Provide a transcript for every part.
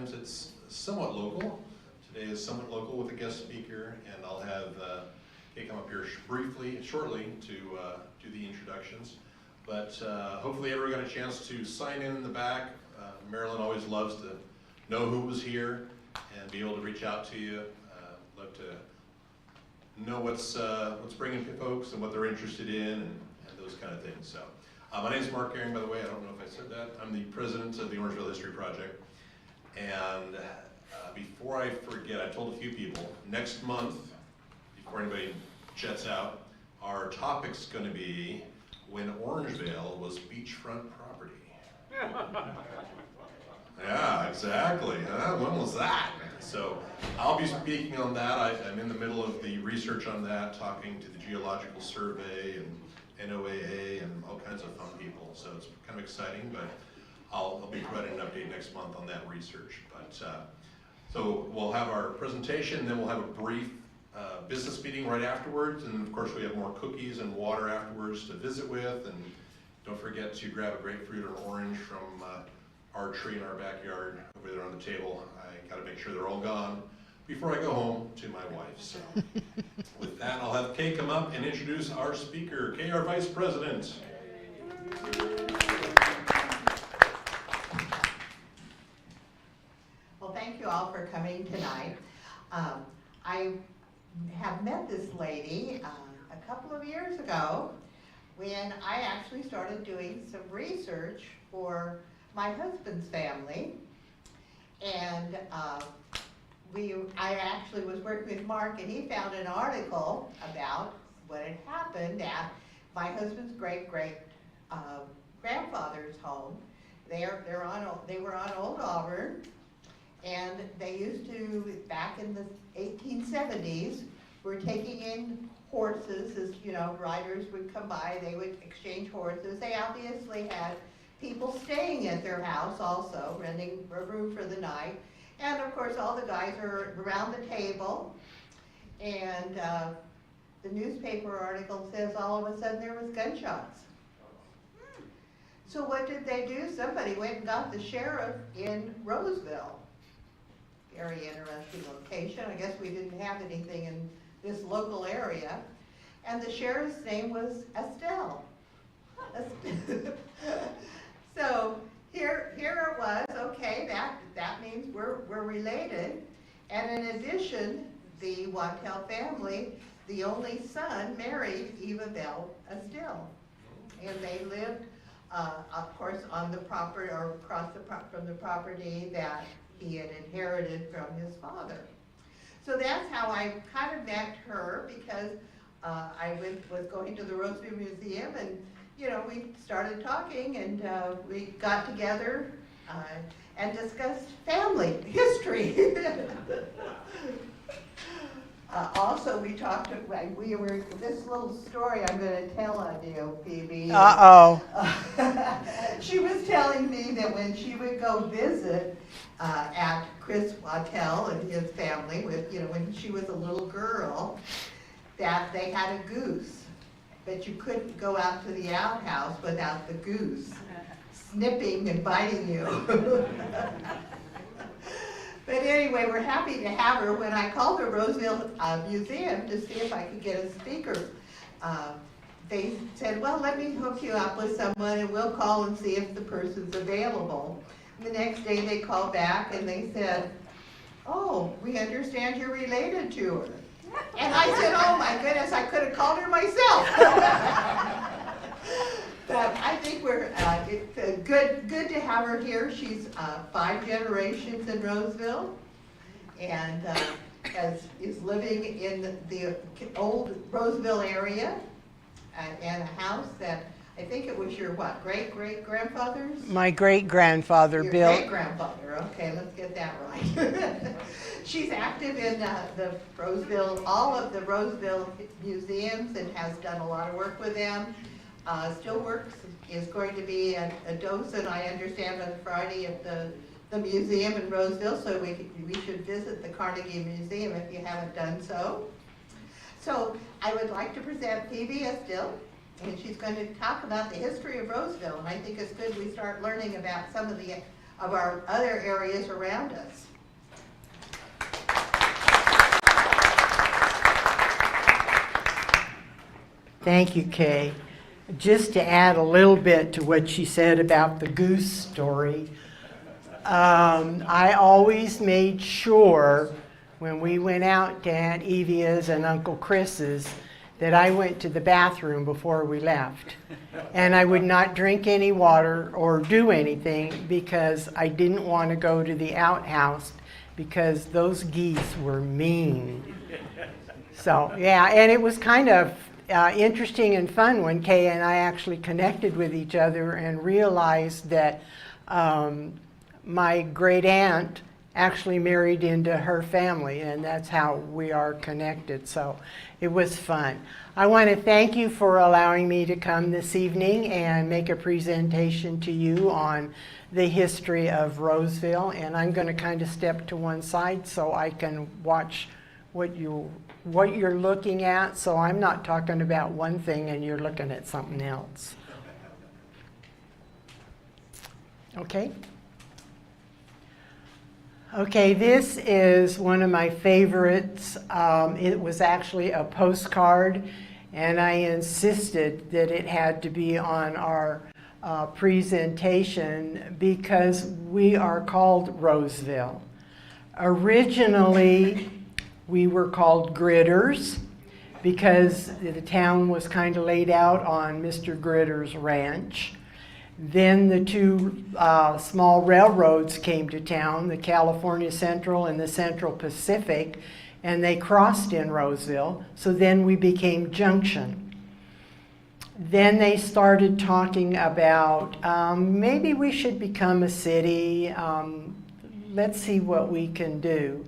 times it's somewhat local. Today is somewhat local with a guest speaker, and I'll have Kay come up here shortly to do the introductions. But hopefully everyone got a chance to sign in the back. Marilyn always loves to know who was here and be able to reach out to you. Love to know what's bringing folks and what they're interested in and those kind of things. So my name is Mark Aaron, by the way. I don't know if I said that. I'm the president of the Orangevale History Project. And before I forget, I told a few people, next month, before anybody jets out, our topic's going to be when Orangevale was beachfront property. Yeah, exactly. When was that? So I'll be speaking on that. I'm in the middle of the research on that, talking to the Geological Survey and NOAA and all kinds of fun people. So it's kind of exciting, but I'll be providing an update next month on that research. But so we'll have our presentation, then we'll have a brief business meeting right afterwards, and of course we have more cookies and water afterwards to visit with, and don't forget to grab a grapefruit or an orange from our tree in our backyard over there on the table. I got to make sure they're all gone before I go home to my wife. So with that, I'll have Kay come up and introduce our speaker. Kay, our Vice President. Well, thank you all for coming tonight. I have met this lady a couple of years ago when I actually started doing some research for my husband's family. And I actually was working with Mark, and he found an article about what had happened at my husband's great grandfather's home. They were on Old Auburn, and they used to, back in the 1870s, were taking in horses. As you know, riders would come by, they would exchange horses. They obviously had people staying at their house also, renting a room for the night. And of course all the guys are around the table, and the newspaper article says all of a sudden there was gunshots. So what did they do? Somebody went and got the sheriff in Roseville. Very interesting location. I guess we didn't have anything in this local area. And the sheriff's name was Estelle. So here it was. Okay, that means we're related. And in addition, the Wattell family, the only son, married Eva Bell Estelle, and they lived, of course, on the property or across from the property that he had inherited from his father. So that's how I kind of met her, because I was going to the Roseville Museum, and you know, we started talking, and we got together and discussed family history. Also, we talked. This little story I'm going to tell on you, Phoebe. She was telling me that when she would go visit at Chris Wattell and his family, when she was a little girl, that they had a goose. But you couldn't go out to the outhouse without the goose snipping and biting you. But anyway, we're happy to have her. When I called the Roseville Museum to see if I could get a speaker, they said, well, let me hook you up with someone and we'll call and see if the person's available. The next day they called back and they said, oh, we understand you're related to her. And I said, oh my goodness, I could have called her myself. But I think it's good to have her here. She's 5 generations in Roseville, and is living in the old Roseville area, and a house that I think it was your great-great-grandfather's? My great-grandfather built. Your great-grandfather, okay, let's get that right. She's active in all of the Roseville museums, and has done a lot of work with them. Still works, is going to be a docent, I understand, on Friday at the museum in Roseville, so we should visit the Carnegie Museum if you haven't done so. So I would like to present Phoebe Estelle, and she's going to talk about the history of Roseville, and I think it's good we start learning about some of the of our other areas around us. Thank you, Kay. Just to add a little bit to what she said about the goose story, I always made sure when we went out to Aunt Evia's and Uncle Chris's that I went to the bathroom before we left. And I would not drink any water or do anything because I didn't want to go to the outhouse because those geese were mean. So, yeah, and it was kind of interesting and fun when Kay and I actually connected with each other and realized that my great aunt actually married into her family, and that's how we are connected. So it was fun. I want to thank you for allowing me to come this evening and make a presentation to you on the history of Roseville, and I'm going to kind of step to one side so I can watch what you're looking at, so I'm not talking about one thing and you're looking at something else. Okay? Okay, this is one of my favorites. It was actually a postcard, and I insisted that it had to be on our presentation because we are called Roseville. Originally, we were called Gritters because the town was kind of laid out on Mr. Gritter's ranch. Then the two small railroads came to town, the California Central and the Central Pacific, and they crossed in Roseville, so then we became Junction. Then they started talking about maybe we should become a city, let's see what we can do.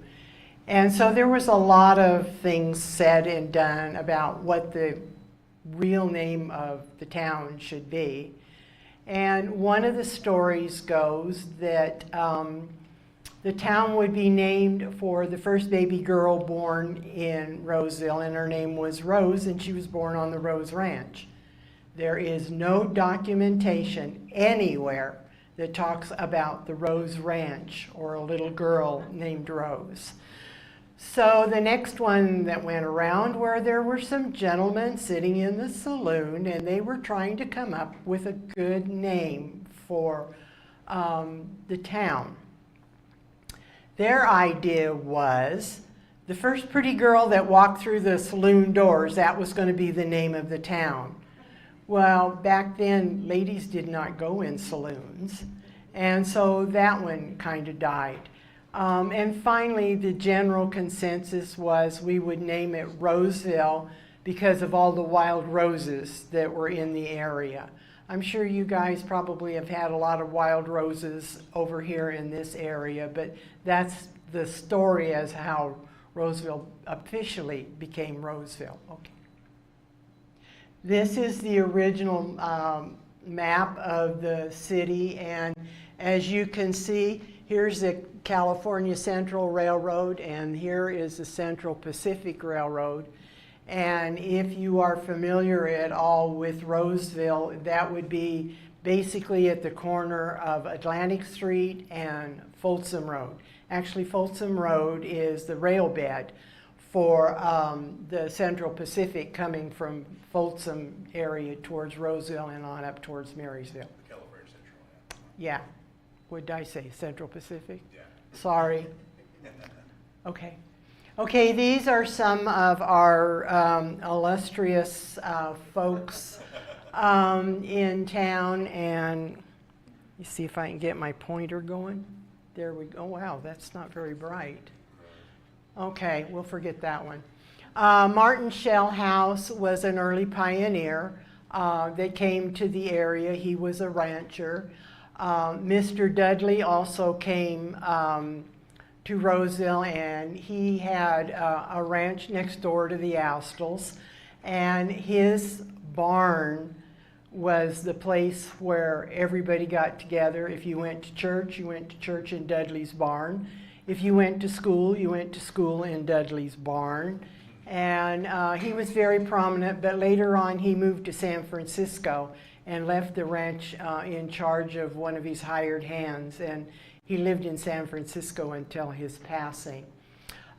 And so there was a lot of things said and done about what the real name of the town should be. And one of the stories goes that the town would be named for the first baby girl born in Roseville, and her name was Rose, and she was born on the Rose Ranch. There is no documentation anywhere that talks about the Rose Ranch or a little girl named Rose. So the next one that went around where there were some gentlemen sitting in the saloon, and they were trying to come up with a good name for the town. Their idea was the first pretty girl that walked through the saloon doors, that was going to be the name of the town. Well, back then, ladies did not go in saloons, and so that one kind of died. And finally, the general consensus was we would name it Roseville because of all the wild roses that were in the area. I'm sure you guys probably have had a lot of wild roses over here in this area, but that's the story as how Roseville officially became Roseville. Okay. This is the original map of the city, and as you can see, here's the California Central Railroad, and here is the Central Pacific Railroad. And if you are familiar at all with Roseville, that would be basically at the corner of Atlantic Street and Folsom Road. Actually, Folsom Road is the rail bed for the Central Pacific coming from Folsom area towards Roseville and on up towards Marysville. California Central. Yeah. What did I say? Central Pacific? Yeah. Sorry. Okay. Okay, these are some of our illustrious folks in town, and you see if I can get my pointer going. There we go. Oh, wow, that's not very bright. Okay, we'll forget that one. Martin Shellhouse was an early pioneer that came to the area. He was a rancher. Mr. Dudley also came to Roseville, and he had a ranch next door to the Astles, and his barn was the place where everybody got together. If you went to church, you went to church in Dudley's barn. If you went to school, you went to school in Dudley's barn. And he was very prominent, but later on he moved to San Francisco, and left the ranch in charge of one of his hired hands. And he lived in San Francisco until his passing.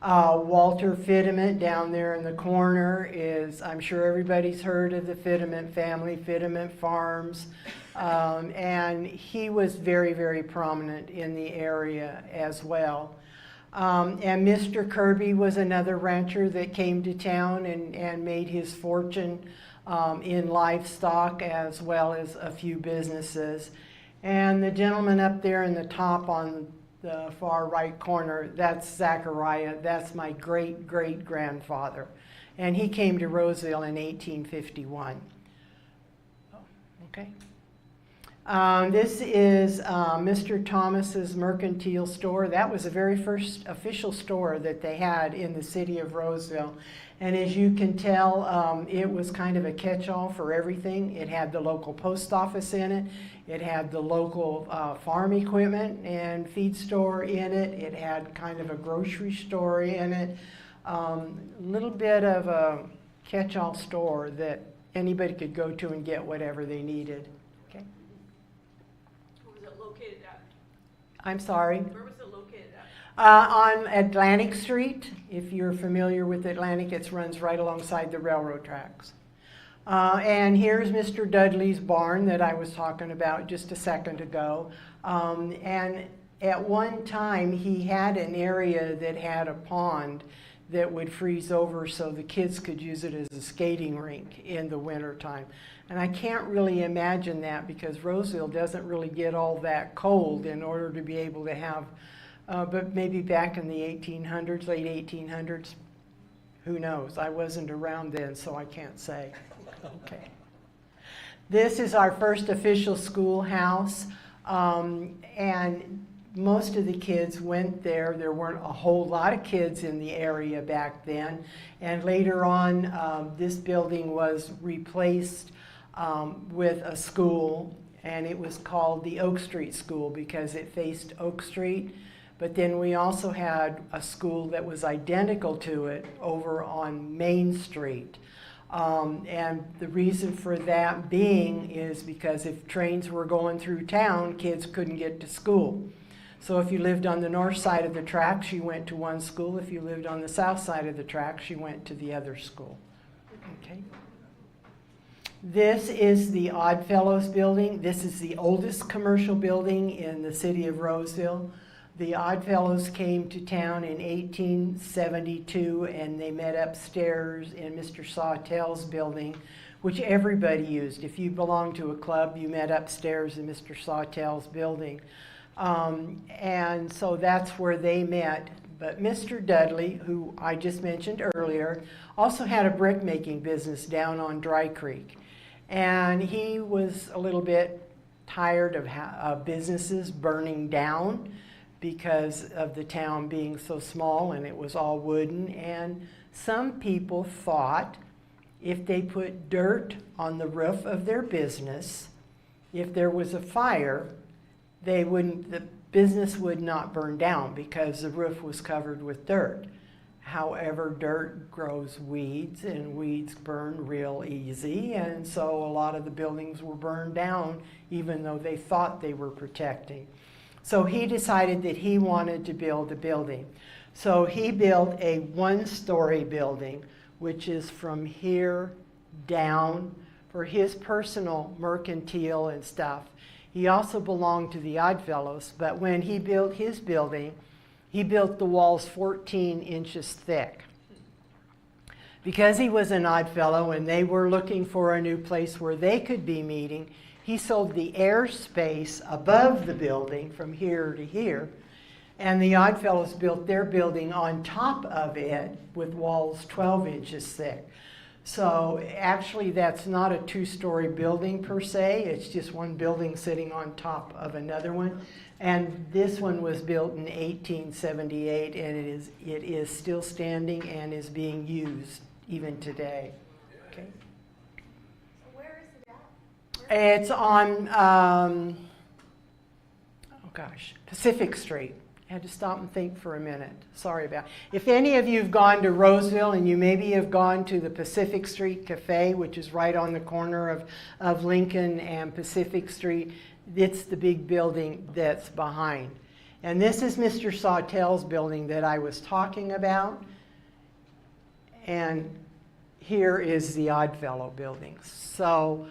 Walter Fittement down there in the corner is, I'm sure everybody's heard of the Fittement family, Fittement Farms. And he was very, very prominent in the area as well. And Mr. Kirby was another rancher that came to town and made his fortune in livestock as well as a few businesses. And the gentleman up there in the top on the far right corner, that's Zachariah. That's my great-great-grandfather. And he came to Roseville in 1851. Okay. This is Mr. Thomas's Mercantile Store. That was the very first official store that they had in the city of Roseville. And as you can tell, it was kind of a catch-all for everything. It had the local post office in it. It had the local farm equipment and feed store in it. It had kind of a grocery store in it. A little bit of a catch-all store that anybody could go to and get whatever they needed. Okay. Where was it located at? I'm sorry. Where was it located at? On Atlantic Street. If you're familiar with Atlantic, it runs right alongside the railroad tracks. And here's Mr. Dudley's barn that I was talking about just a second ago. And at one time, he had an area that had a pond that would freeze over so the kids could use it as a skating rink in the wintertime. And I can't really imagine that because Roseville doesn't really get all that cold in order to be able to have, but maybe back in the 1800s, late 1800s, who knows? I wasn't around then, so I can't say. Okay. This is our first official schoolhouse, and most of the kids went there. There weren't a whole lot of kids in the area back then, and later on this building was replaced with a school, and it was called the Oak Street School because it faced Oak Street. But then we also had a school that was identical to it over on Main Street. And the reason for that being is because if trains were going through town, kids couldn't get to school. So if you lived on the north side of the tracks, you went to one school. If you lived on the south side of the tracks, you went to the other school. Okay. This is the Oddfellows building. This is the oldest commercial building in the city of Roseville. The Oddfellows came to town in 1872 and they met upstairs in Mr. Sawtell's building, which everybody used. If you belonged to a club, you met upstairs in Mr. Sawtell's building. And so that's where they met. But Mr. Dudley, who I just mentioned earlier, also had a brick making business down on Dry Creek. And he was a little bit tired of businesses burning down because of the town being so small and it was all wooden. And some people thought if they put dirt on the roof of their business, if there was a fire, the business would not burn down because the roof was covered with dirt. However, dirt grows weeds and weeds burn real easy, and so a lot of the buildings were burned down even though they thought they were protecting. So he decided that he wanted to build a building. So he built a one-story building, which is from here down for his personal mercantile and stuff. He also belonged to the Oddfellows, but when he built his building, he built the walls 14 inches thick. Because he was an Oddfellow and they were looking for a new place where they could be meeting, he sold the airspace above the building from here to here, and the Oddfellows built their building on top of it with walls 12 inches thick. So actually that's not a two-story building per se, it's just one building sitting on top of another one. And this one was built in 1878 and it is still standing and is being used even today. Okay. So where is it at? It's on, Pacific Street. Had to stop and think for a minute. Sorry about it. If any of you have gone to Roseville and you maybe have gone to the Pacific Street Cafe, which is right on the corner of Lincoln and Pacific Street, it's the big building that's behind. And this is Mr. Sawtell's building that I was talking about. And here is the Oddfellow building. So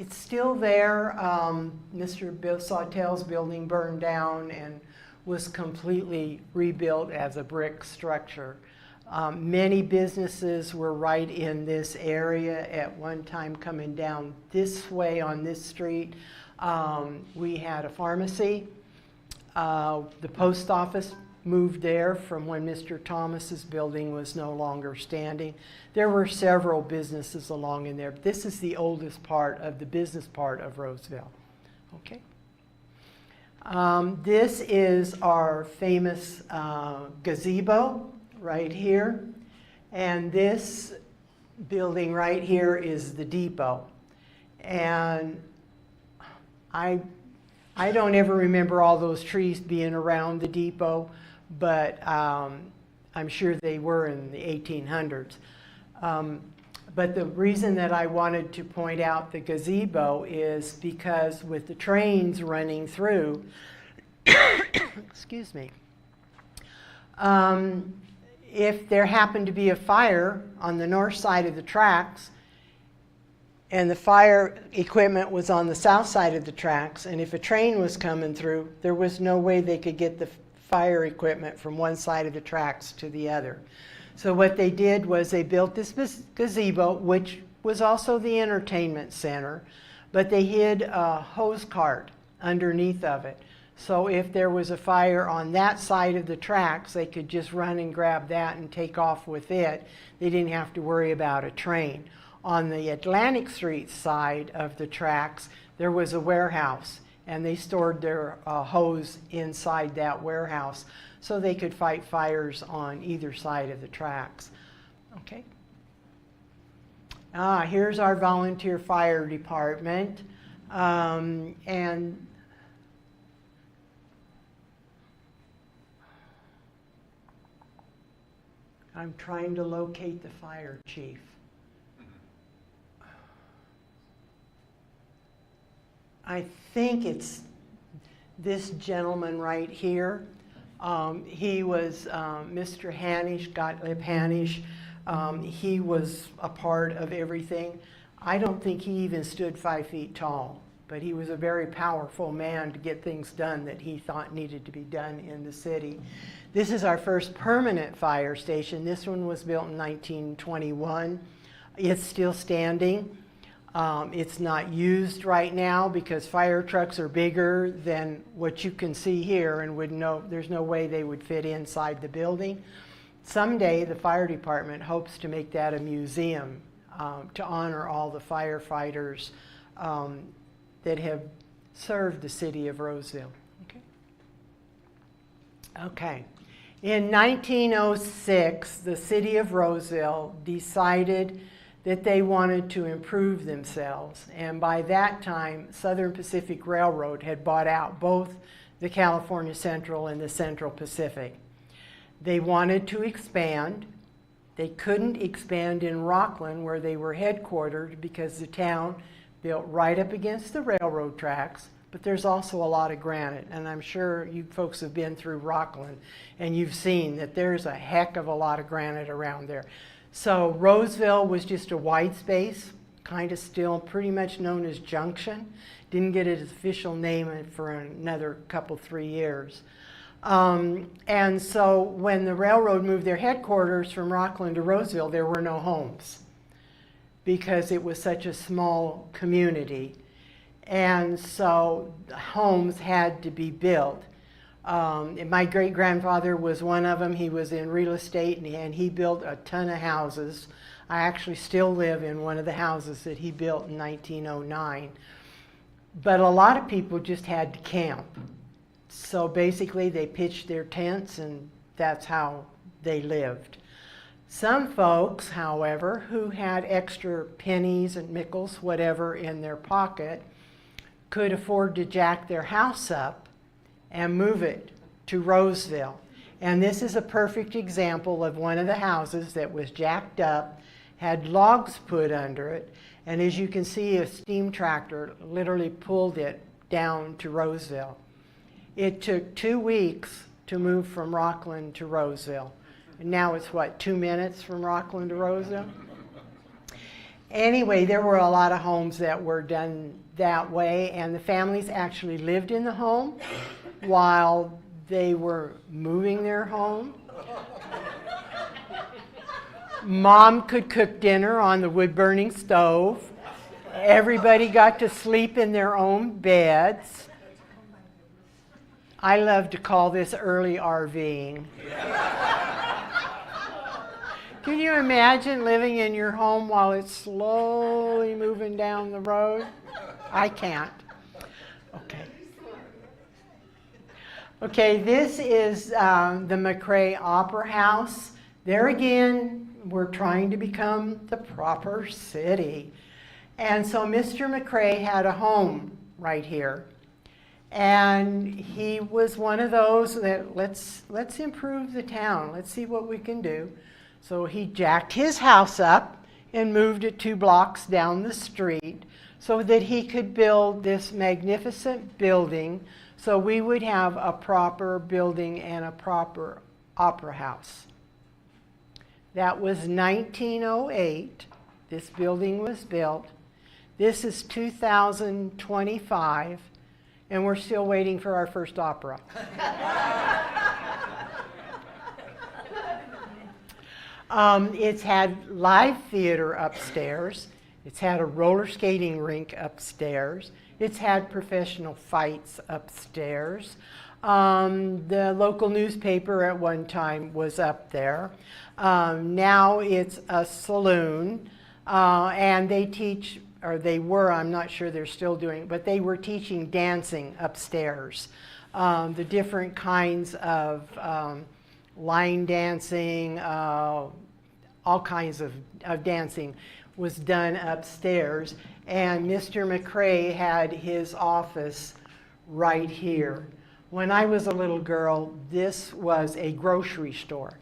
it's still there. Mr. Bill Sawtell's building burned down and was completely rebuilt as a brick structure. Many businesses were right in this area at one time coming down this way on this street. We had a pharmacy. The post office moved there from when Mr. Thomas's building was no longer standing. There were several businesses along in there. This is the oldest part of the business part of Roseville. Okay. This is our famous gazebo right here. And this building right here is the depot. And I don't ever remember all those trees being around the depot, but I'm sure they were in the 1800s. But the reason that I wanted to point out the gazebo is because with the trains running through, excuse me, if there happened to be a fire on the north side of the tracks, and the fire equipment was on the south side of the tracks, and if a train was coming through, there was no way they could get the fire equipment from one side of the tracks to the other. So what they did was they built this gazebo, which was also the entertainment center, but they hid a hose cart underneath of it. So if there was a fire on that side of the tracks, they could just run and grab that and take off with it. They didn't have to worry about a train. On the Atlantic Street side of the tracks, there was a warehouse, and they stored their hose inside that warehouse so they could fight fires on either side of the tracks. Okay. Here's our volunteer fire department. And I'm trying to locate the fire chief. I think it's this gentleman right here. He was Mr. Hanisch, Gottlieb Hanisch. He was a part of everything. I don't think he even stood 5 feet tall, but he was a very powerful man to get things done that he thought needed to be done in the city. This is our first permanent fire station. This one was built in 1921. It's still standing. It's not used right now because fire trucks are bigger than what you can see here, and there's no way they would fit inside the building. Someday the fire department hopes to make that a museum to honor all the firefighters that have served the city of Roseville. Okay. In 1906, the city of Roseville decided that they wanted to improve themselves. And by that time, Southern Pacific Railroad had bought out both the California Central and the Central Pacific. They wanted to expand. They couldn't expand in Rockland, where they were headquartered, because the town built right up against the railroad tracks, but there's also a lot of granite. And I'm sure you folks have been through Rockland, and you've seen that there's a heck of a lot of granite around there. So Roseville was just a wide space, kind of still pretty much known as Junction. Didn't get its official name for another couple, 3 years. And so when the railroad moved their headquarters from Rockland to Roseville, there were no homes because it was such a small community. And so homes had to be built. My great-grandfather was one of them. He was in real estate, and he built a ton of houses. I actually still live in one of the houses that he built in 1909. But a lot of people just had to camp. So basically they pitched their tents, and that's how they lived. Some folks, however, who had extra pennies and nickels, whatever, in their pocket, could afford to jack their house up and move it to Roseville. And this is a perfect example of one of the houses that was jacked up, had logs put under it, and as you can see, a steam tractor literally pulled it down to Roseville. It took 2 weeks to move from Rockland to Roseville. And now it's what, 2 minutes from Rockland to Roseville? Anyway, there were a lot of homes that were done that way, and the families actually lived in the home while they were moving their home. Mom could cook dinner on the wood-burning stove. Everybody got to sleep in their own beds. I love to call this early RVing. Can you imagine living in your home while it's slowly moving down the road? I can't. Okay. Okay, this is the McRae Opera House. There again, we're trying to become the proper city. And so Mr. McRae had a home right here. And he was one of those that let's improve the town. Let's see what we can do. So he jacked his house up and moved it 2 blocks down the street so that he could build this magnificent building so we would have a proper building and a proper opera house. That was 1908. This building was built. This is 2025, and we're still waiting for our first opera. It's had live theater upstairs. It's had a roller skating rink upstairs. It's had professional fights upstairs. The local newspaper at one time was up there. Now it's a saloon, and they teach, or they were, I'm not sure they're still doing it, but they were teaching dancing upstairs. The different kinds of line dancing, all kinds of dancing was done upstairs. And Mr. McRae had his office right here. When I was a little girl, this was a grocery store,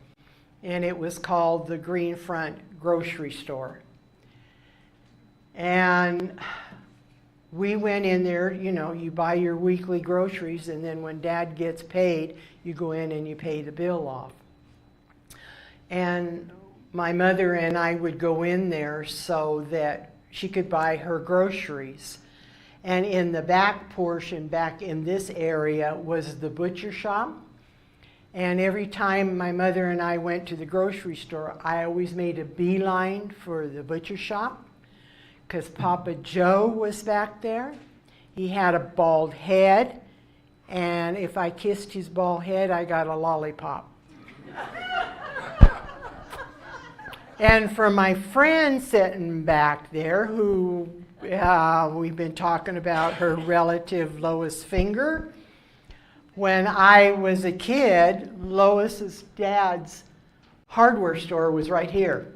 and it was called the Green Front Grocery Store. And we went in there, you know, you buy your weekly groceries, and then when Dad gets paid, you go in and you pay the bill off. And my mother and I would go in there so that she could buy her groceries. And in the back portion, back in this area, was the butcher shop. And every time my mother and I went to the grocery store, I always made a beeline for the butcher shop because Papa Joe was back there. He had a bald head, and if I kissed his bald head, I got a lollipop. And for my friend sitting back there, who we've been talking about her relative Lois Finger, when I was a kid, Lois's dad's hardware store was right here.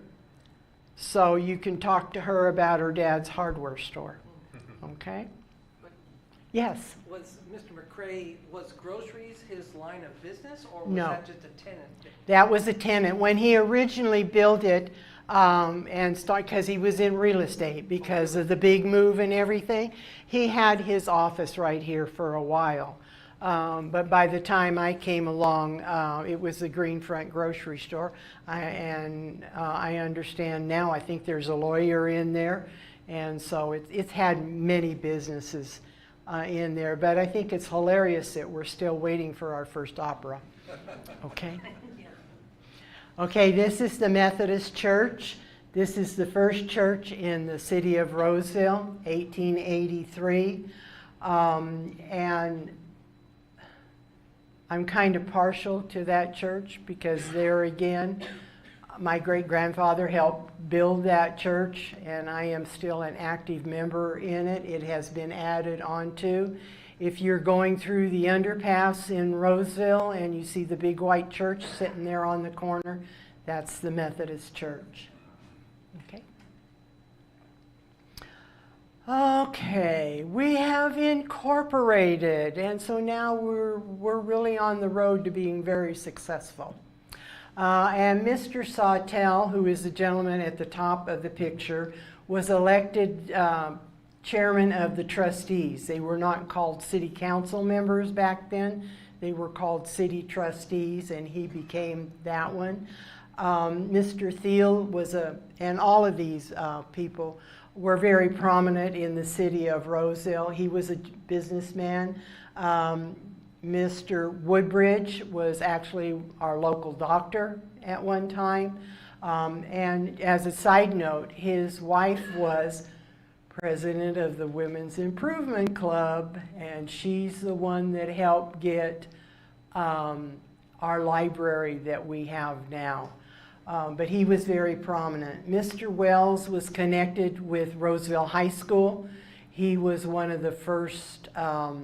So you can talk to her about her dad's hardware store. Okay? Yes? Was Mr. McRae, was groceries his line of business, or was No. that just a tenant? That was a tenant. When he originally built it, because he was in real estate, because of the big move and everything, he had his office right here for a while. But by the time I came along, it was the Green Front Grocery Store. I understand now, I think there's a lawyer in there. And so it's had many businesses in there. But I think it's hilarious that we're still waiting for our first opera. Okay? Okay, this is the Methodist Church. This is the first church in the city of Roseville, 1883. And I'm kind of partial to that church because there again, my great-grandfather helped build that church, and I am still an active member in it. It has been added onto. If you're going through the underpass in Roseville and you see the big white church sitting there on the corner, that's the Methodist Church. Okay. Okay, we have incorporated, and so now we're really on the road to being very successful. And Mr. Sawtell, who is the gentleman at the top of the picture, was elected chairman of the trustees. They were not called city council members back then. They were called city trustees, and he became that one. Mr. Thiel was and all of these people were very prominent in the city of Roseville. He was a businessman. Mr. Woodbridge was actually our local doctor at one time. And as a side note, his wife was president of the Women's Improvement Club, and she's the one that helped get our library that we have now. But he was very prominent. Mr. Wells was connected with Roseville High School. He was one of the first, I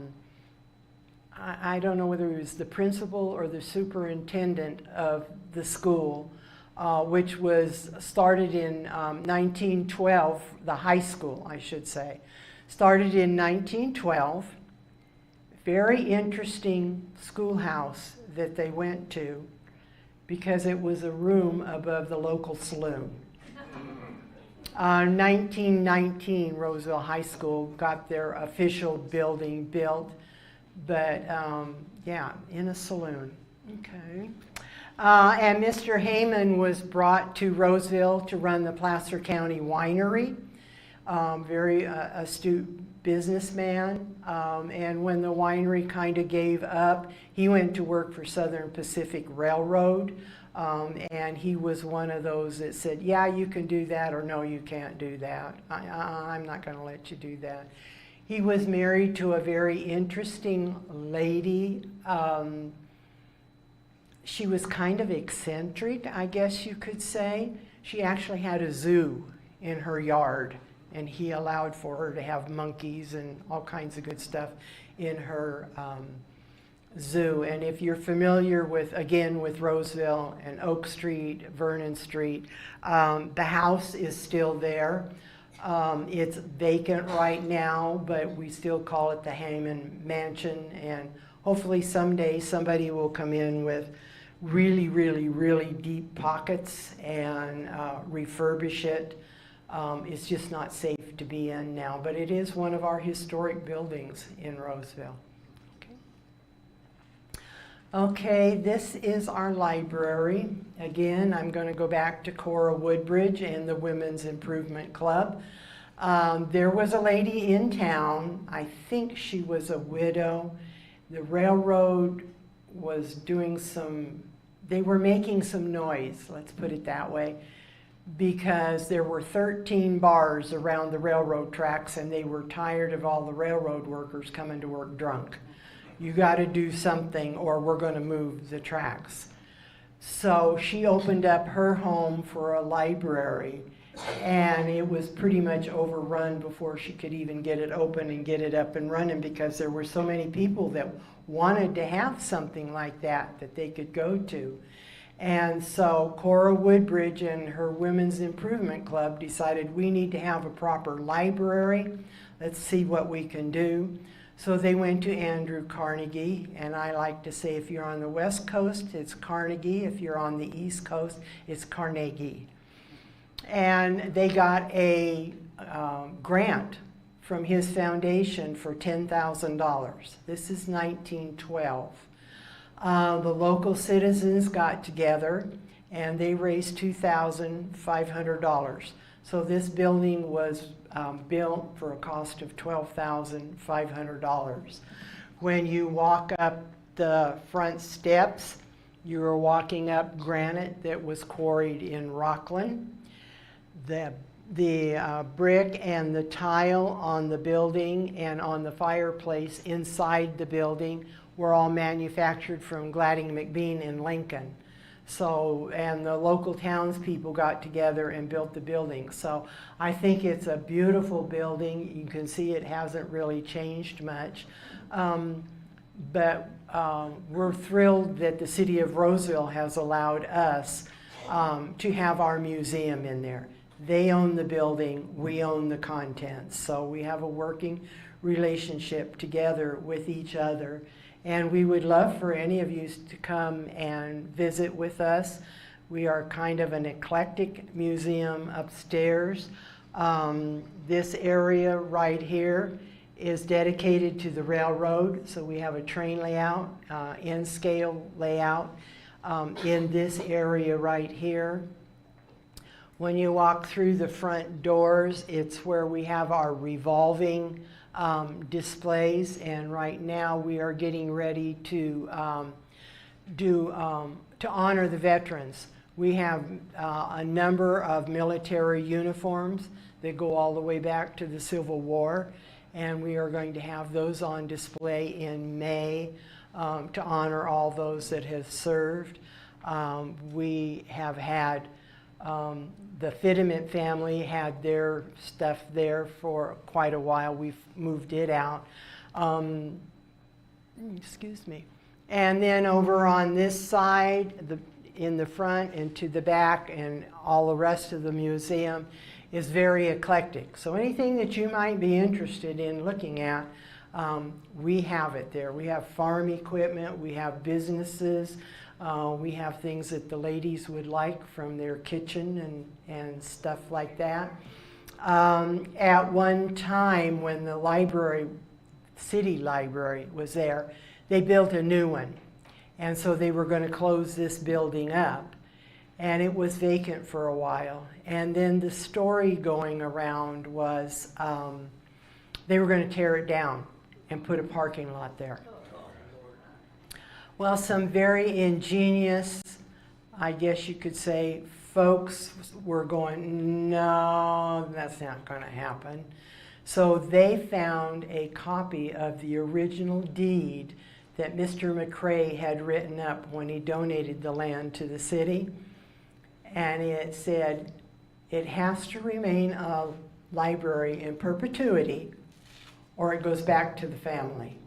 don't know whether he was the principal or the superintendent of the school, which was started in 1912, the high school, I should say. Started in 1912. Very interesting schoolhouse that they went to, because it was a room above the local saloon. 1919, Roseville High School got their official building built, but yeah, in a saloon. Okay. And Mr. Heyman was brought to Roseville to run the Placer County Winery. Very astute businessman, and when the winery kind of gave up, he went to work for Southern Pacific Railroad, and he was one of those that said, yeah, you can do that, or no, you can't do that. I'm not going to let you do that. He was married to a very interesting lady. She was kind of eccentric, I guess you could say. She actually had a zoo in her yard, and he allowed for her to have monkeys and all kinds of good stuff in her zoo. And if you're familiar with, again, with Roseville and Oak Street, Vernon Street, the house is still there. It's vacant right now, but we still call it the Heyman Mansion, and hopefully someday somebody will come in with really, really, really deep pockets and refurbish it. It's just not safe to be in now, but it is one of our historic buildings in Roseville. Okay, this is our library. Again, I'm going to go back to Cora Woodbridge and the Women's Improvement Club. There was a lady in town, I think she was a widow. The railroad was doing they were making some noise, let's put it that way, because there were 13 bars around the railroad tracks, and they were tired of all the railroad workers coming to work drunk. You got to do something or we're going to move the tracks. So she opened up her home for a library, and it was pretty much overrun before she could even get it open and get it up and running, because there were so many people that wanted to have something like that they could go to. And so Cora Woodbridge and her Women's Improvement Club decided we need to have a proper library. Let's see what we can do. So they went to Andrew Carnegie, and I like to say if you're on the West Coast, it's Carnegie. If you're on the East Coast, it's Carnegie. And they got a grant from his foundation for $10,000. This is 1912. The local citizens got together, and they raised $2,500. So this building was built for a cost of $12,500. When you walk up the front steps, you are walking up granite that was quarried in Rockland. The brick and the tile on the building and on the fireplace inside the building were all manufactured from Gladding McBean in Lincoln. So, and the local townspeople got together and built the building. So I think it's a beautiful building. You can see it hasn't really changed much. But we're thrilled that the city of Roseville has allowed us to have our museum in there. They own the building, we own the contents. So we have a working relationship together with each other. And we would love for any of you to come and visit with us. We are kind of an eclectic museum upstairs. This area right here is dedicated to the railroad, so we have a train layout, N-scale layout in this area right here. When you walk through the front doors, it's where we have our revolving displays, and right now we are getting ready to honor the veterans. We have a number of military uniforms that go all the way back to the Civil War, and we are going to have those on display in May to honor all those that have served. We have had the Fittement family had their stuff there for quite a while. We've moved it out. Excuse me. And then over on this side, in the front and to the back and all the rest of the museum is very eclectic. So anything that you might be interested in looking at, we have it there. We have farm equipment, we have businesses, we have things that the ladies would like from their kitchen and stuff like that. At one time when the library, city library was there, they built a new one. And so they were going to close this building up. And it was vacant for a while. And then the story going around was they were going to tear it down and put a parking lot there. Well, some very ingenious, I guess you could say, folks were going, no, that's not going to happen. So they found a copy of the original deed that Mr. McCrae had written up when he donated the land to the city. And it said, it has to remain a library in perpetuity or it goes back to the family.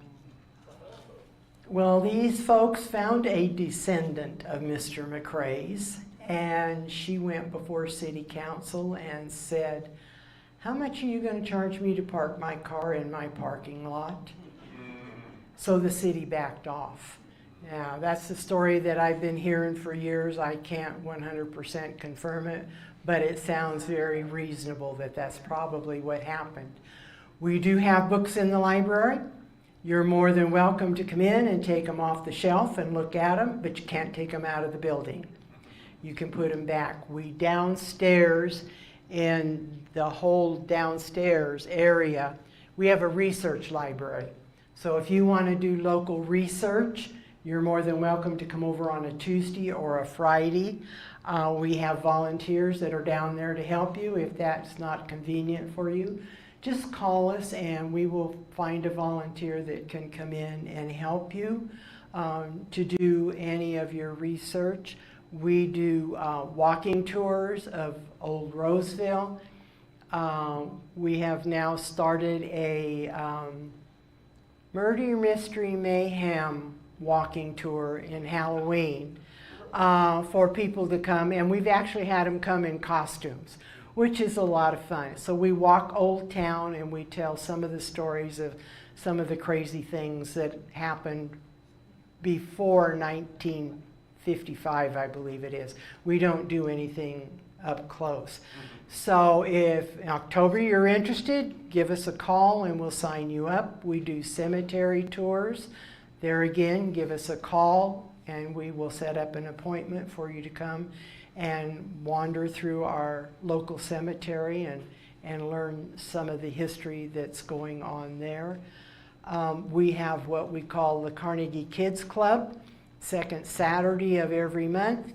Well, these folks found a descendant of Mr. McCrae's, and she went before city council and said, how much are you going to charge me to park my car in my parking lot? So the city backed off. Now, that's the story that I've been hearing for years. I can't 100% confirm it, but it sounds very reasonable that that's probably what happened. We do have books in the library. You're more than welcome to come in and take them off the shelf and look at them, but you can't take them out of the building. You can put them back. We downstairs, in the whole downstairs area, we have a research library. So if you want to do local research, you're more than welcome to come over on a Tuesday or a Friday. We have volunteers that are down there to help you if that's not convenient for you. Just call us and we will find a volunteer that can come in and help you to do any of your research. We do walking tours of Old Roseville. We have now started a Murder, Mystery, Mayhem walking tour in Halloween for people to come, and we've actually had them come in costumes, which is a lot of fun. So we walk Old Town and we tell some of the stories of some of the crazy things that happened before 1955, I believe it is. We don't do anything up close. So if in October you're interested, give us a call and we'll sign you up. We do cemetery tours. There again, give us a call and we will set up an appointment for you to come and wander through our local cemetery and learn some of the history that's going on there. We have what we call the Carnegie Kids Club, second Saturday of every month.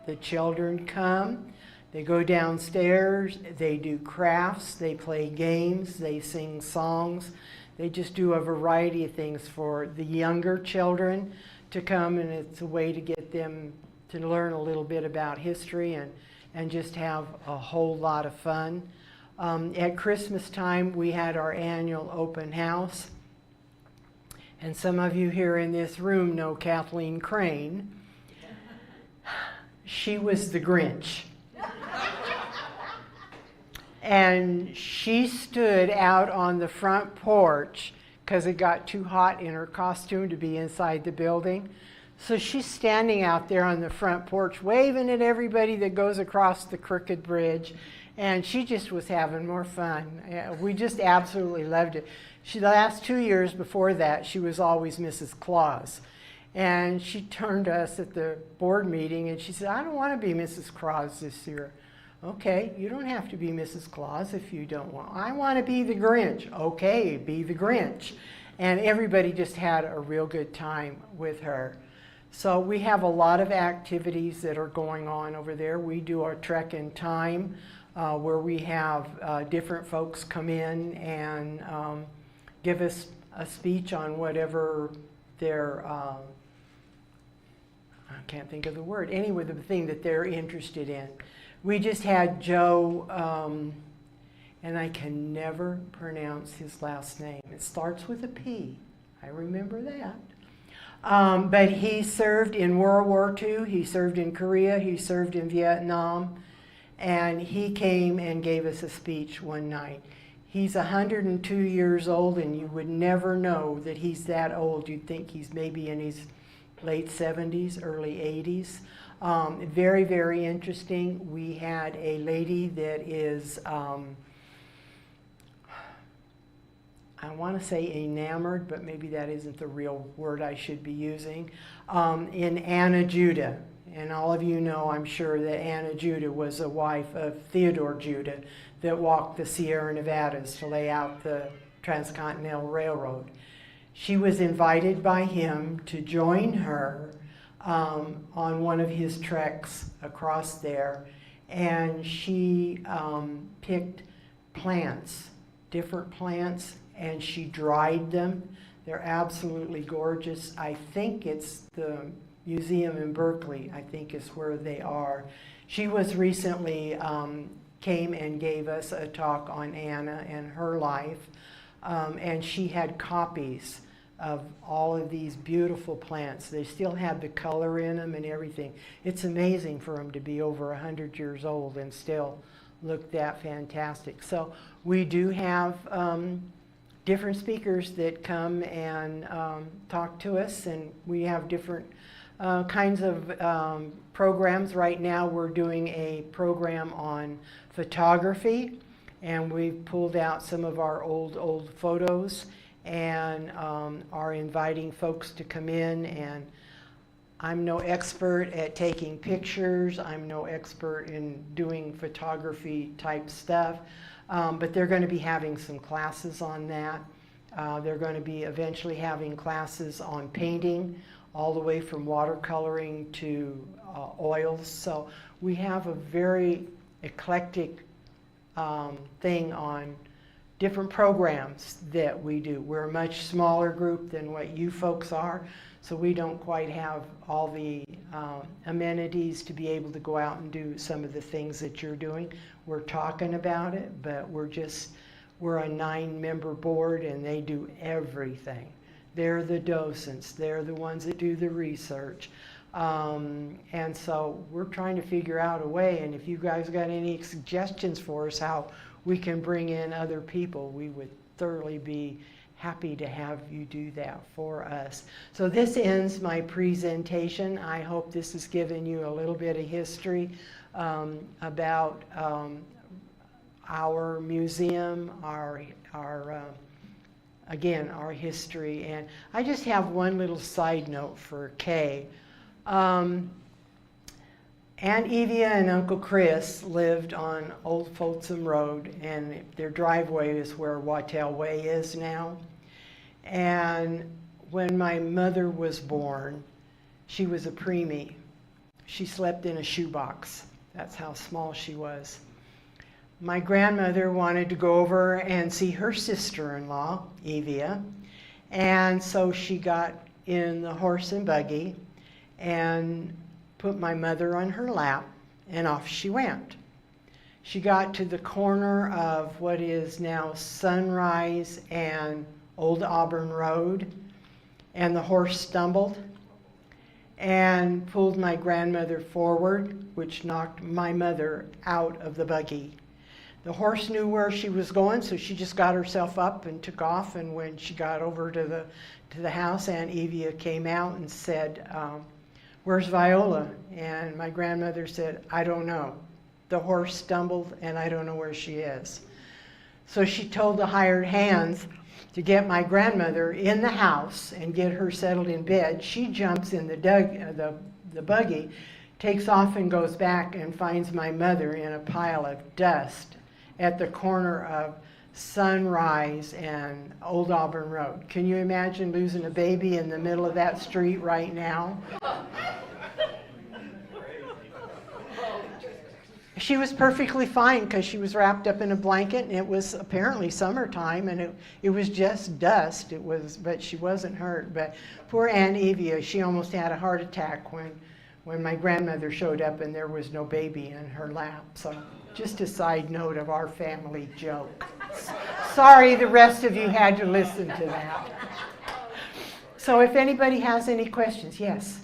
The children come, they go downstairs, they do crafts, they play games, they sing songs. They just do a variety of things for the younger children to come, and it's a way to get them to learn a little bit about history and just have a whole lot of fun. At Christmas time, we had our annual open house. And some of you here in this room know Kathleen Crane. She was the Grinch. And she stood out on the front porch because it got too hot in her costume to be inside the building. So she's standing out there on the front porch waving at everybody that goes across the crooked bridge. And she just was having more fun. We just absolutely loved it. The last 2 years before that, she was always Mrs. Claus. And she turned to us at the board meeting and she said, I don't want to be Mrs. Claus this year. Okay, you don't have to be Mrs. Claus if you don't want. I want to be the Grinch. Okay, be the Grinch. And everybody just had a real good time with her. So we have a lot of activities that are going on over there. We do our Trek in Time, where we have different folks come in and give us a speech on whatever their, I can't think of the word, anyway, the thing that they're interested in. We just had Joe, and I can never pronounce his last name. It starts with a P. I remember that. But he served in World War II, he served in Korea, he served in Vietnam, and he came and gave us a speech one night. He's 102 years old, and you would never know that he's that old. You'd think he's maybe in his late 70s, early 80s. Very, very interesting. We had a lady that is, I want to say enamored, but maybe that isn't the real word I should be using, in Anna Judah. And all of you know, I'm sure, that Anna Judah was a wife of Theodore Judah that walked the Sierra Nevadas to lay out the Transcontinental Railroad. She was invited by him to join her on one of his treks across there, and she picked plants, different plants, and she dried them. They're absolutely gorgeous. I think it's the museum in Berkeley, I think is where they are. She was recently, came and gave us a talk on Anna and her life, and she had copies of all of these beautiful plants. They still have the color in them and everything. It's amazing for them to be over 100 years old and still look that fantastic. So we do have different speakers that come and talk to us, and we have different kinds of programs. Right now we're doing a program on photography, and we've pulled out some of our old photos and are inviting folks to come in. And I'm no expert at taking pictures, I'm no expert in doing photography type stuff, but they're going to be having some classes on that. They're going to be eventually having classes on painting, all the way from watercoloring to oils. So we have a very eclectic thing on different programs that we do. We're a much smaller group than what you folks are, so we don't quite have all the amenities to be able to go out and do some of the things that you're doing. We're talking about it, but we're a 9-member board, and they do everything. They're the docents, they're the ones that do the research. And so we're trying to figure out a way, and if you guys got any suggestions for us how we can bring in other people, we would thoroughly be happy to have you do that for us. So this ends my presentation. I hope this has given you a little bit of history about our museum, again, our history. And I just have one little side note for Kay. Aunt Evia and Uncle Chris lived on Old Folsom Road, and their driveway is where Wattell Way is now. And when my mother was born, she was a preemie. She slept in a shoebox. That's how small she was. My grandmother wanted to go over and see her sister-in-law, Evia, and so she got in the horse and buggy and put my mother on her lap, and off she went. She got to the corner of what is now Sunrise and Old Auburn Road, and the horse stumbled and pulled my grandmother forward, which knocked my mother out of the buggy. The horse knew where she was going, so she just got herself up and took off. And when she got over to the house, Aunt Evia came out and said, "Where's Viola?" And my grandmother said, "I don't know. The horse stumbled, and I don't know where she is." So she told the hired hands to get my grandmother in the house and get her settled in bed. She jumps in the buggy, takes off and goes back and finds my mother in a pile of dust at the corner of Sunrise and Old Auburn Road. Can you imagine losing a baby in the middle of that street right now? She was perfectly fine because she was wrapped up in a blanket, and it was apparently summertime, and it was just dust. But she wasn't hurt. But poor Aunt Evia, she almost had a heart attack when my grandmother showed up and there was no baby in her lap. So just a side note of our family joke. Sorry the rest of you had to listen to that. So if anybody has any questions, yes?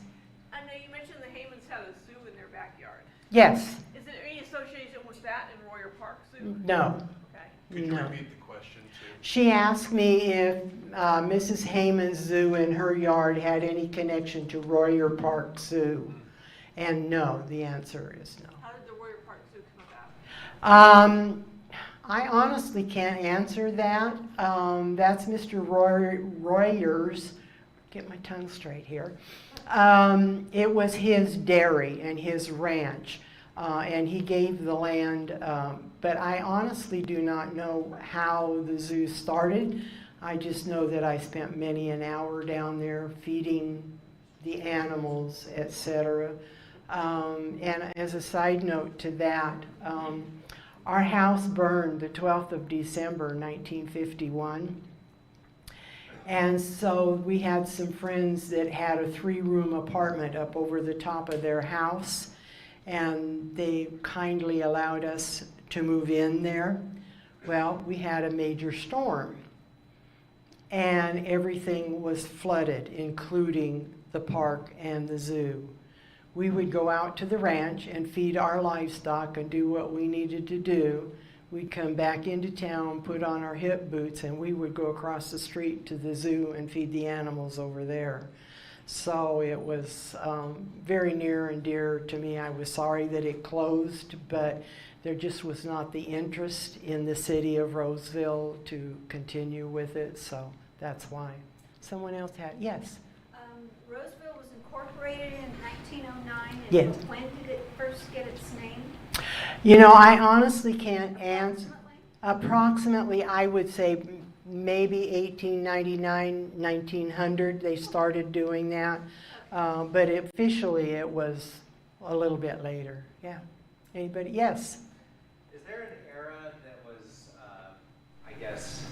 I know you mentioned the Haymans had a zoo in their backyard. Yes. Is there any association with that in Royer Park Zoo? No. Okay. Could you No. repeat the question too? She asked me if Mrs. Hayman's zoo in her yard had any connection to Royer Park Zoo. And no, the answer is no. How did the Royer Park Zoo come about? I honestly can't answer that. That's Mr. Royer's, get my tongue straight here. It was his dairy and his ranch, and he gave the land, but I honestly do not know how the zoo started. I just know that I spent many an hour down there feeding the animals, etc. And as a side note to that, our house burned the 12th of December, 1951. And so we had some friends that had a 3-room apartment up over the top of their house, and they kindly allowed us to move in there. Well, we had a major storm, and everything was flooded, including the park and the zoo. We would go out to the ranch and feed our livestock and do what we needed to do. We'd come back into town, put on our hip boots, and we would go across the street to the zoo and feed the animals over there. So it was very near and dear to me. I was sorry that it closed, but there just was not the interest in the city of Roseville to continue with it, so that's why. Someone else had, yes? Roseville was incorporated in 1909. And Yes. when did it first get its name? You know, I honestly can't answer. Approximately, I would say maybe 1899, 1900, they started doing that. But officially, it was a little bit later. Yeah. Anybody? Yes. Is there an era that was, I guess,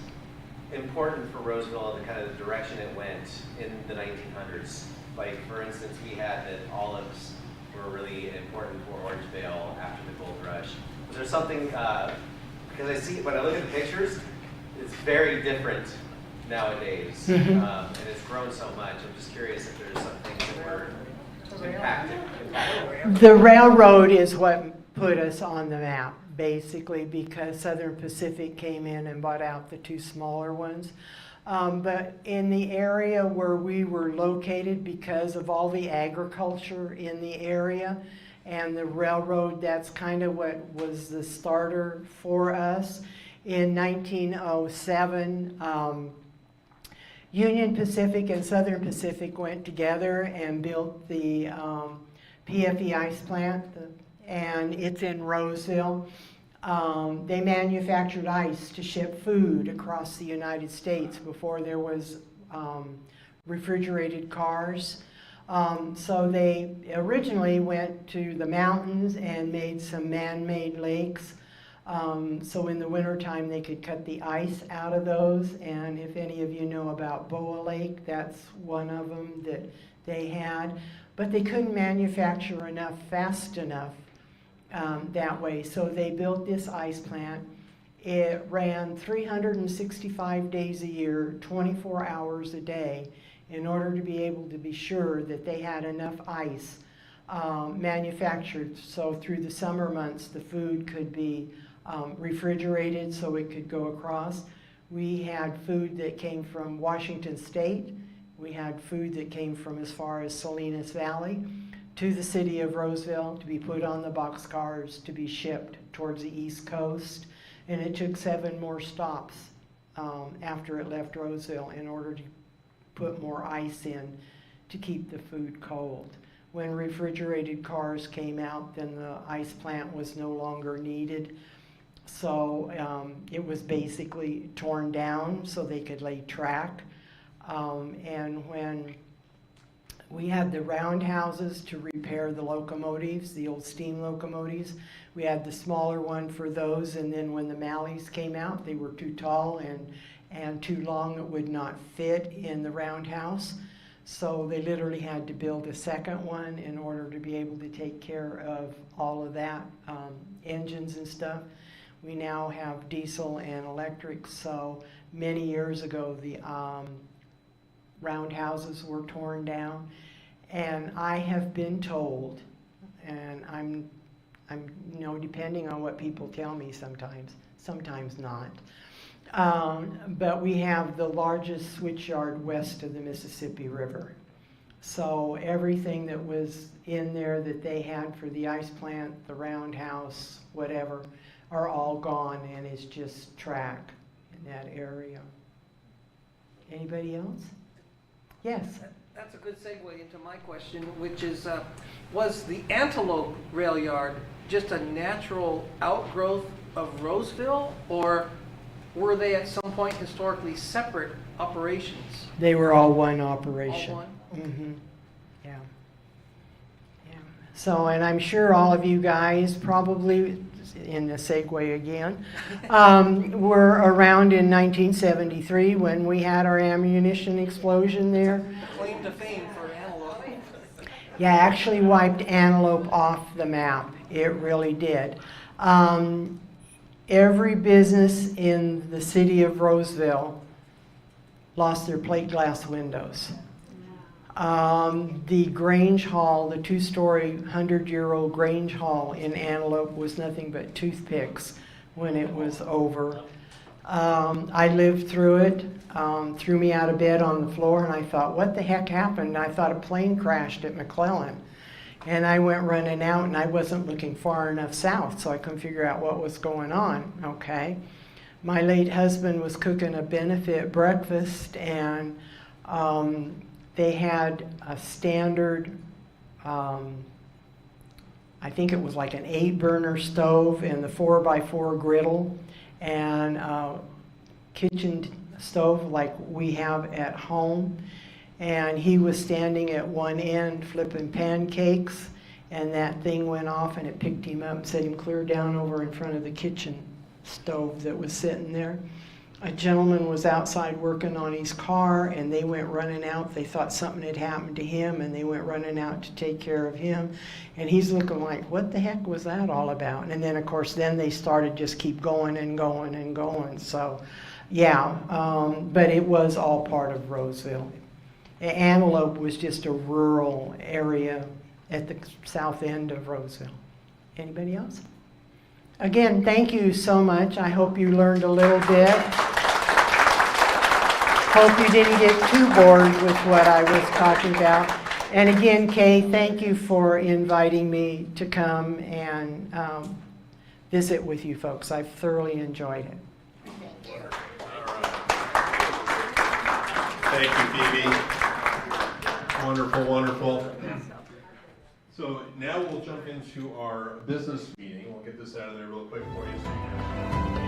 important for Roseville and kind of the direction it went in the 1900s? Like, for instance, we had that olives were really important for Orangevale after the gold rush. Was there something, because I see, when I look at the pictures, it's very different nowadays, and it's grown so much. I'm just curious if there's some things that were impacted. The railroad is what put us on the map, basically, because Southern Pacific came in and bought out the 2 smaller ones. But in the area where we were located, because of all the agriculture in the area and the railroad, that's kind of what was the starter for us. In 1907, Union Pacific and Southern Pacific went together and built the PFE ice plant, and it's in Roseville. They manufactured ice to ship food across the United States before there was refrigerated cars. So they originally went to the mountains and made some man-made lakes. So in the wintertime they could cut the ice out of those. And if any of you know about Boa Lake, that's one of them that they had. But they couldn't manufacture enough fast enough that way. So they built this ice plant. It ran 365 days a year, 24 hours a day, in order to be able to be sure that they had enough ice manufactured. So through the summer months, the food could be refrigerated so it could go across. We had food that came from Washington State. We had food that came from as far as Salinas Valley to the city of Roseville to be put on the boxcars to be shipped towards the East Coast. And it took 7 more stops after it left Roseville in order to put more ice in to keep the food cold. When refrigerated cars came out, then the ice plant was no longer needed. So it was basically torn down so they could lay track. And when we had the roundhouses to repair the locomotives, the old steam locomotives, we had the smaller one for those, and then when the Malleys came out, they were too tall and too long. It would not fit in the roundhouse. So they literally had to build a second one in order to be able to take care of all of that, engines and stuff. We now have diesel and electric, so many years ago the roundhouses were torn down. And I have been told, and I'm you know, depending on what people tell me sometimes not, but we have the largest switchyard west of the Mississippi River. So everything that was in there that they had for the ice plant, the roundhouse, whatever, are all gone, and it's just track in that area. Anybody else? Yes. That's a good segue into my question, which is, was the Antelope rail yard just a natural outgrowth of Roseville, or were they at some point historically separate operations? They were all one operation. All one? Mm-hmm. Yeah. Yeah. So, and I'm sure all of you guys probably, in the segue again, were around in 1973 when we had our ammunition explosion there. Claim to fame for Antelope. Yeah, actually wiped Antelope off the map. It really did. Every business in the city of Roseville lost their plate glass windows. The Grange Hall, the 2-story, 100-year-old Grange Hall in Antelope was nothing but toothpicks when it was over. I lived through it, threw me out of bed on the floor, and I thought, what the heck happened? I thought a plane crashed at McClellan. And I went running out, and I wasn't looking far enough south, so I couldn't figure out what was going on, okay? My late husband was cooking a benefit breakfast, and they had a standard, I think it was like an 8-burner stove and the 4x4 griddle, and a kitchen stove like we have at home. And he was standing at one end flipping pancakes, and that thing went off and it picked him up and set him clear down over in front of the kitchen stove that was sitting there. A gentleman was outside working on his car, and they went running out. They thought something had happened to him, and they went running out to take care of him. And he's looking like, what the heck was that all about? And then, of course, then they started just keep going and going and going. So, yeah, but it was all part of Roseville. Antelope was just a rural area at the south end of Roseville. Anybody else? Again, thank you so much. I hope you learned a little bit. Hope you didn't get too bored with what I was talking about. And again, Kay, thank you for inviting me to come and visit with you folks. I've thoroughly enjoyed it. Thank you, Phoebe. Wonderful, wonderful. So now we'll jump into our business meeting. We'll get this out of there real quick for you so you can